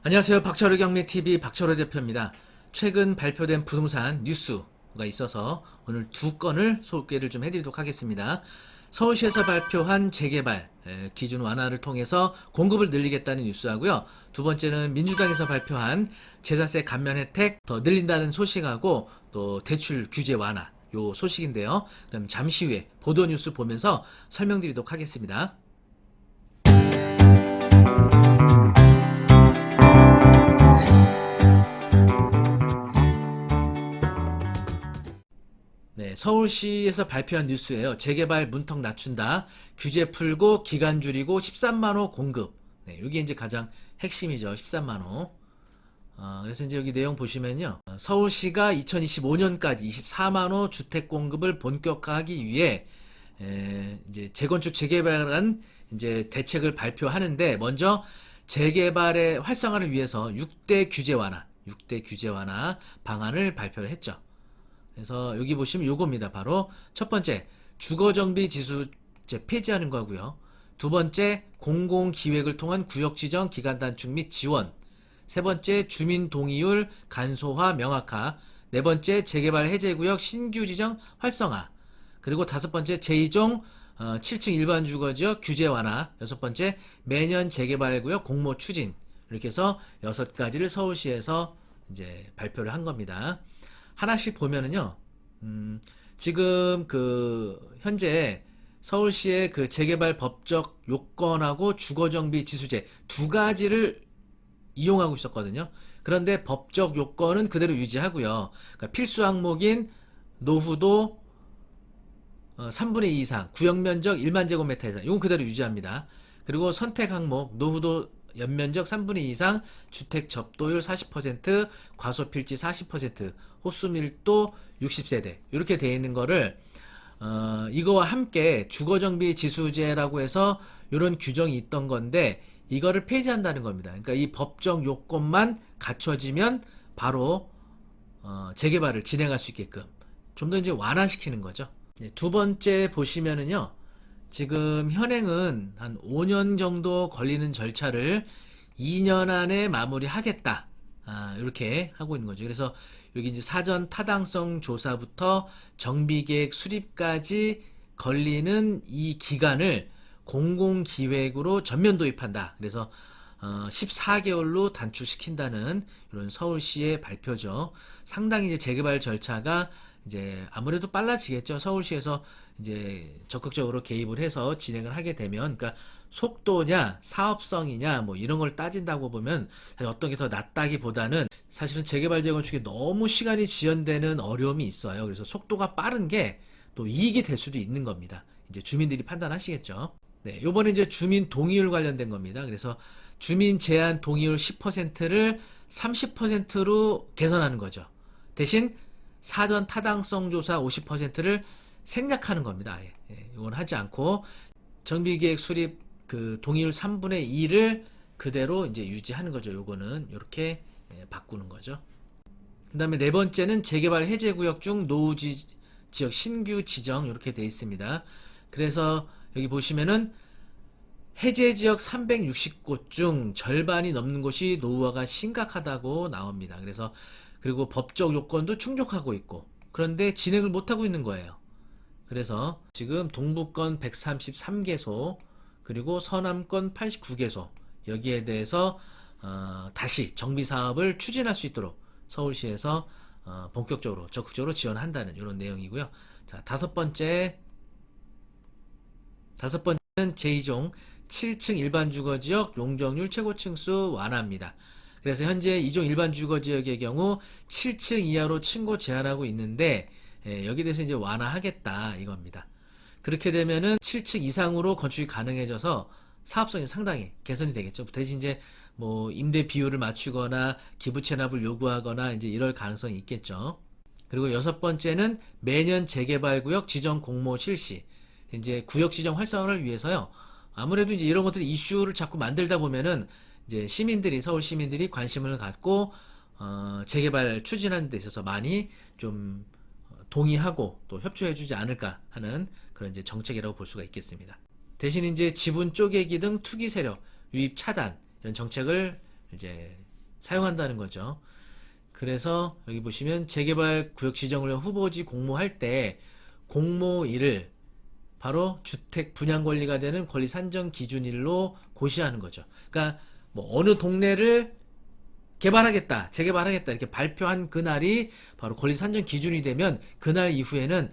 안녕하세요. 박철호 경리TV 박철호 대표입니다. 최근 발표된 부동산 뉴스가 있어서 오늘 두 건을 소개를 좀 해드리도록 하겠습니다. 서울시에서 발표한 재개발 기준 완화를 통해서 공급을 늘리겠다는 뉴스하고요. 두 번째는 민주당에서 발표한 재산세 감면 혜택 더 늘린다는 소식하고 또 대출 규제 완화 요 소식인데요. 그럼 잠시 후에 보도 뉴스 보면서 설명드리도록 하겠습니다. 네, 서울시에서 발표한 뉴스예요. 재개발 문턱 낮춘다. 규제 풀고 기간 줄이고 13만 호 공급. 네, 이게 이제 가장 핵심이죠. 13만 호. 그래서 이제 여기 내용 보시면요. 서울시가 2025년까지 24만 호 주택 공급을 본격화하기 위해 이제 재건축 재개발한 이제 대책을 발표하는데 먼저 재개발의 활성화를 위해서 6대 규제 완화 방안을 발표를 했죠. 그래서 여기 보시면 요겁니다. 바로 첫 번째 주거정비 지수제 폐지하는 거고요. 두 번째 공공기획을 통한 구역 지정 기간 단축 및 지원. 세 번째 주민 동의율 간소화 명확화. 네 번째 재개발 해제구역 신규 지정 활성화. 그리고 다섯 번째 제2종 7층 일반 주거지역 규제 완화. 여섯 번째 매년 재개발구역 공모 추진. 이렇게 해서 6가지를 서울시에서 이제 발표를 한 겁니다. 하나씩 보면은요, 지금 현재 서울시의 그 재개발 법적 요건하고 주거정비 지수제 두 가지를 이용하고 있었거든요. 그런데 법적 요건은 그대로 유지하고요. 그러니까 필수 항목인 노후도 3분의 2 이상, 구역면적 1만 제곱미터 이상, 이건 그대로 유지합니다. 그리고 선택 항목, 노후도 연면적 3분의 2 이상, 주택 접도율 40%, 과소필지 40%, 호수밀도 60세대 이렇게 되어 있는 거를 이거와 함께 주거정비 지수제라고 해서 이런 규정이 있던 건데 이거를 폐지한다는 겁니다. 그러니까 이 법적 요건만 갖춰지면 바로 재개발을 진행할 수 있게끔 좀 더 이제 완화시키는 거죠. 두 번째 보시면은요. 지금 현행은 한 5년 정도 걸리는 절차를 2년 안에 마무리하겠다. 이렇게 하고 있는 거죠. 그래서 여기 이제 사전 타당성 조사부터 정비계획 수립까지 걸리는 이 기간을 공공기획으로 전면 도입한다. 그래서 14개월로 단축시킨다는 이런 서울시의 발표죠. 상당히 이제 재개발 절차가 이제 아무래도 빨라지겠죠. 서울시에서 이제 적극적으로 개입을 해서 진행을 하게 되면, 그러니까 속도냐, 사업성이냐, 뭐 이런 걸 따진다고 보면 사실 어떤 게 더 낫다기보다는 사실은 재개발 재건축에 너무 시간이 지연되는 어려움이 있어요. 그래서 속도가 빠른 게 또 이익이 될 수도 있는 겁니다. 이제 주민들이 판단하시겠죠. 네, 요번에 이제 주민 동의율 관련된 겁니다. 그래서 주민 제한 동의율 10%를 30%로 개선하는 거죠. 대신 사전 타당성 조사 50%를 생략하는 겁니다. 아예. 이건 하지 않고 정비계획 수립 그 동의율 3분의 2를 그대로 이제 유지하는 거죠. 요거는 이렇게 바꾸는 거죠. 그다음에 네 번째는 재개발 해제 구역 중 노후 지역 신규 지정 이렇게 돼 있습니다. 그래서 여기 보시면은 해제 지역 360곳 중 절반이 넘는 곳이 노후화가 심각하다고 나옵니다. 그래서 그리고 법적 요건도 충족하고 있고 그런데 진행을 못하고 있는 거예요. 그래서 지금 동부권 133개소 그리고 서남권 89개소 여기에 대해서 다시 정비 사업을 추진할 수 있도록 서울시에서 본격적으로 적극적으로 지원한다는 이런 내용이고요. 자, 다섯 번째는 제2종 7층 일반 주거지역 용적률 최고층수 완화입니다. 그래서 현재 2종 일반 주거지역의 경우 7층 이하로 층고 제한하고 있는데 여기에 대해서 이제 완화하겠다 이겁니다. 그렇게 되면은 7층 이상으로 건축이 가능해져서 사업성이 상당히 개선이 되겠죠. 대신 이제 뭐 임대 비율을 맞추거나 기부 체납을 요구하거나 이제 이럴 가능성이 있겠죠. 그리고 여섯 번째는 매년 재개발 구역 지정 공모 실시. 이제 구역 지정 활성화를 위해서요. 아무래도 이제 이런 것들이 이슈를 자꾸 만들다 보면은 이제 서울 시민들이 관심을 갖고 재개발 추진하는 데 있어서 많이 좀 동의하고 또 협조해주지 않을까 하는 그런 이제 정책이라고 볼 수가 있겠습니다. 대신 이제 지분 쪼개기 등 투기 세력 유입 차단 이런 정책을 이제 사용한다는 거죠. 그래서 여기 보시면 재개발 구역 지정을 위한 후보지 공모할 때 공모일을 바로 주택 분양 권리가 되는 권리 산정 기준일로 고시하는 거죠. 그러니까 뭐 어느 동네를 개발하겠다, 재개발하겠다 이렇게 발표한 그날이 바로 권리 산정 기준이 되면 그날 이후에는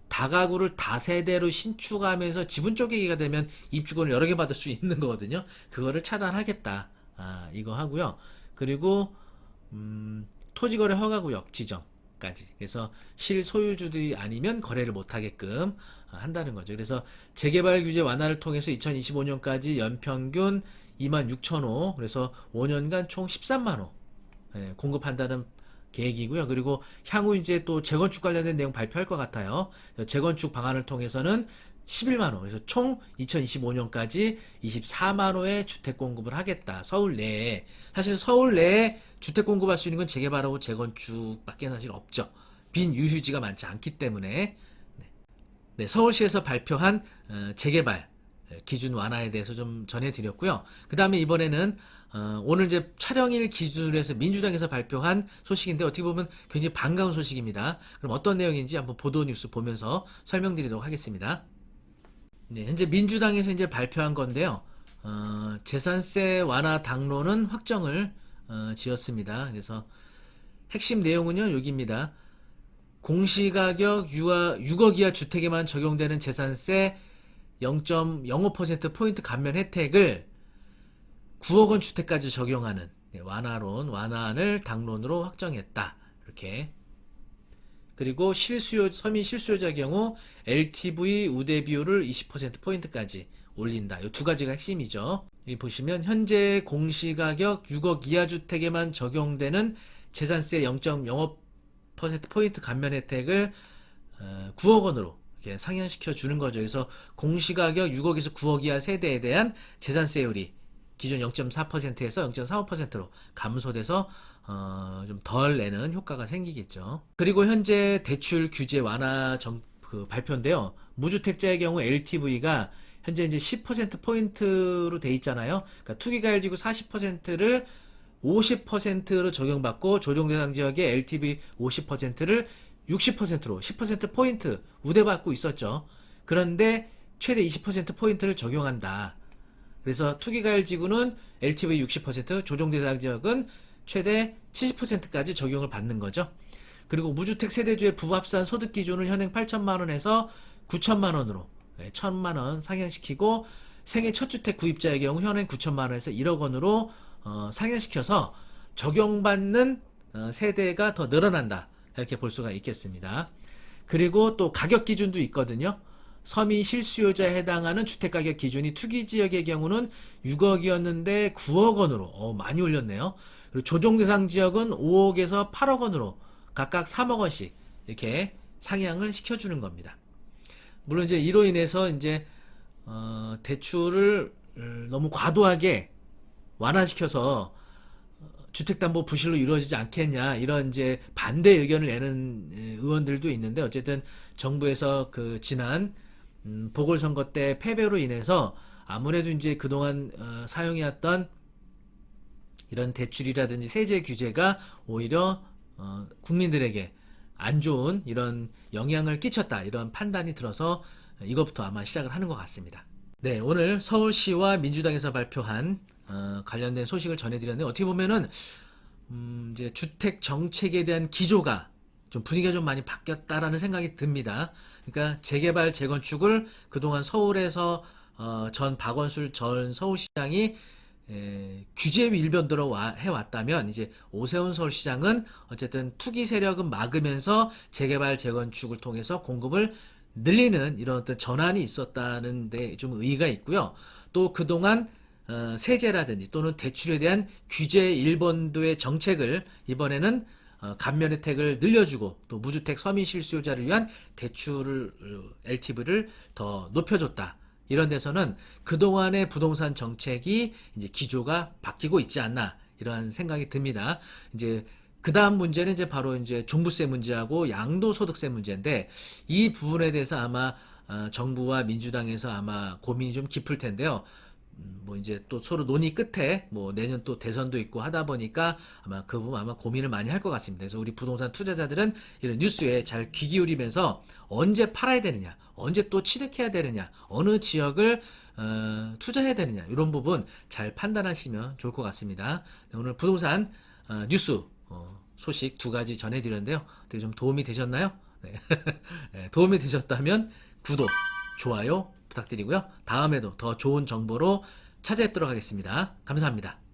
다가구를 다세대로 신축하면서 지분 쪼개기가 되면 입주권을 여러 개 받을 수 있는 거거든요. 그거를 차단하겠다. 이거 하고요. 그리고 토지거래 허가구역 지정까지. 그래서 실소유주들이 아니면 거래를 못하게끔 한다는 거죠. 그래서 재개발 규제 완화를 통해서 2025년까지 연평균 26,000호, 그래서 5년간 총 13만호 공급한다는 계획이고요. 그리고 향후 이제 또 재건축 관련된 내용 발표할 것 같아요. 재건축 방안을 통해서는 11만호, 그래서 총 2025년까지 24만호의 주택 공급을 하겠다. 서울 내에. 사실 서울 내에 주택 공급할 수 있는 건 재개발하고 재건축밖에 사실 없죠. 빈 유휴지가 많지 않기 때문에. 네, 서울시에서 발표한 재개발 기준 완화에 대해서 좀 전해드렸고요. 그 다음에 이번에는 오늘 이제 촬영일 기준으로 해서 민주당에서 발표한 소식인데 어떻게 보면 굉장히 반가운 소식입니다. 그럼 어떤 내용인지 한번 보도 뉴스 보면서 설명드리도록 하겠습니다. 네, 현재 민주당에서 이제 발표한 건데요. 재산세 완화 당론은 확정을 지었습니다. 그래서 핵심 내용은요, 여기입니다. 공시가격 6억 이하 주택에만 적용되는 재산세 0.05% 포인트 감면 혜택을 9억 원 주택까지 적용하는 완화안을 당론으로 확정했다. 이렇게. 그리고 서민 실수요자의 경우 LTV 우대 비율을 20% 포인트까지 올린다. 이 두 가지가 핵심이죠. 여기 보시면 현재 공시가격 6억 이하 주택에만 적용되는 재산세 0.05% 포인트 감면 혜택을 9억 원으로 이렇게 상향시켜 주는 거죠. 그래서 공시가격 6억에서 9억 이하 세대에 대한 재산세율이 기존 0.4%에서 0.45%로 감소돼서 좀 덜 내는 효과가 생기겠죠. 그리고 현재 대출 규제 완화 발표인데요. 무주택자의 경우 LTV가 현재 이제 10% 포인트로 돼 있잖아요. 그러니까 투기가율지구 40%를 50%로 적용받고 조정 대상 지역의 LTV 50%를 60%로 10% 포인트 우대받고 있었죠. 그런데 최대 20% 포인트를 적용한다. 그래서 투기가율 지구는 LTV 60%, 조정 대상 지역은 최대 70%까지 적용을 받는 거죠. 그리고 무주택 세대주의 부합산 소득 기준을 현행 8천만 원에서 9천만 원으로 1천만 원 상향시키고 생애 첫 주택 구입자의 경우 현행 9천만 원에서 1억 원으로 상향시켜서 적용받는 세대가 더 늘어난다. 이렇게 볼 수가 있겠습니다. 그리고 또 가격 기준도 있거든요. 서민 실수요자에 해당하는 주택가격 기준이 투기지역의 경우는 6억이었는데 9억 원으로 많이 올렸네요. 그리고 조정대상 지역은 5억에서 8억 원으로 각각 3억 원씩 이렇게 상향을 시켜주는 겁니다. 물론 이제 이로 인해서 이제 대출을 너무 과도하게 완화시켜서 주택담보 부실로 이루어지지 않겠냐 이런 이제 반대 의견을 내는 의원들도 있는데 어쨌든 정부에서 그 지난 보궐선거 때 패배로 인해서 아무래도 이제 그동안 사용해왔던 이런 대출이라든지 세제 규제가 오히려 국민들에게 안 좋은 이런 영향을 끼쳤다 이런 판단이 들어서 이것부터 아마 시작을 하는 것 같습니다. 네, 오늘 서울시와 민주당에서 발표한 관련된 소식을 전해드렸는데 어떻게 보면은 이제 주택 정책에 대한 기조가 좀 분위기가 좀 많이 바뀌었다라는 생각이 듭니다. 그러니까 재개발 재건축을 그동안 서울에서 전 박원순 전 서울시장이 규제 일변도로 해왔다면 이제 오세훈 서울시장은 어쨌든 투기 세력은 막으면서 재개발 재건축을 통해서 공급을 늘리는 이런 어떤 전환이 있었다는 데 좀 의의가 있고요. 또 그동안 세제라든지 또는 대출에 대한 규제 일본도의 정책을 이번에는 감면 혜택을 늘려주고 또 무주택 서민 실수요자를 위한 대출을 LTV를 더 높여줬다. 이런 데서는 그동안의 부동산 정책이 이제 기조가 바뀌고 있지 않나 이런 생각이 듭니다. 이제 그 다음 문제는 이제 바로 이제 종부세 문제하고 양도소득세 문제인데 이 부분에 대해서 아마 정부와 민주당에서 아마 고민이 좀 깊을 텐데요. 뭐 이제 또 서로 논의 끝에 뭐 내년 또 대선도 있고 하다 보니까 아마 그 부분 아마 고민을 많이 할 것 같습니다. 그래서 우리 부동산 투자자들은 이런 뉴스에 잘 귀 기울이면서 언제 팔아야 되느냐, 언제 또 취득해야 되느냐, 어느 지역을 투자해야 되느냐 이런 부분 잘 판단하시면 좋을 것 같습니다. 네, 오늘 부동산 뉴스 소식 두 가지 전해드렸는데요. 되게 좀 도움이 되셨나요? 네. 네, 도움이 되셨다면 구독, 좋아요 부탁드리고요. 다음에도 더 좋은 정보로 찾아뵙도록 하겠습니다. 감사합니다.